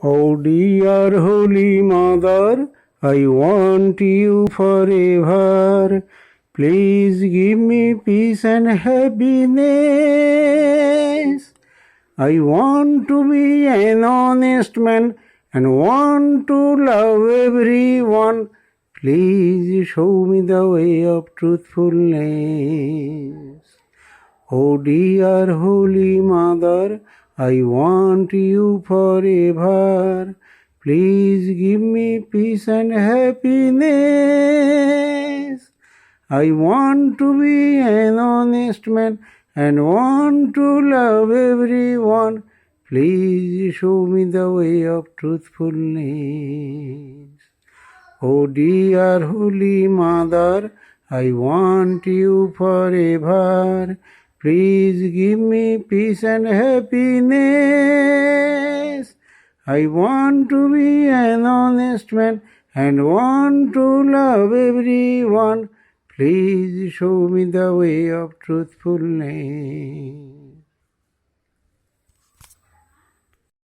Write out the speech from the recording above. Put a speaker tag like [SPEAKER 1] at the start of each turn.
[SPEAKER 1] Oh dear Holy Mother, I want you forever. Please give me peace and happiness. I want to be an honest man and want to love everyone. Please show me the way of truthfulness. Oh dear Holy Mother, I want you forever. Please give me peace and happiness. I want to be an honest man and want to love everyone. Please show me the way of truthfulness. Oh dear Holy Mother, I want you forever. Please give me peace and happiness. I want to be an honest man and want to love everyone. Please show me the way of truthfulness.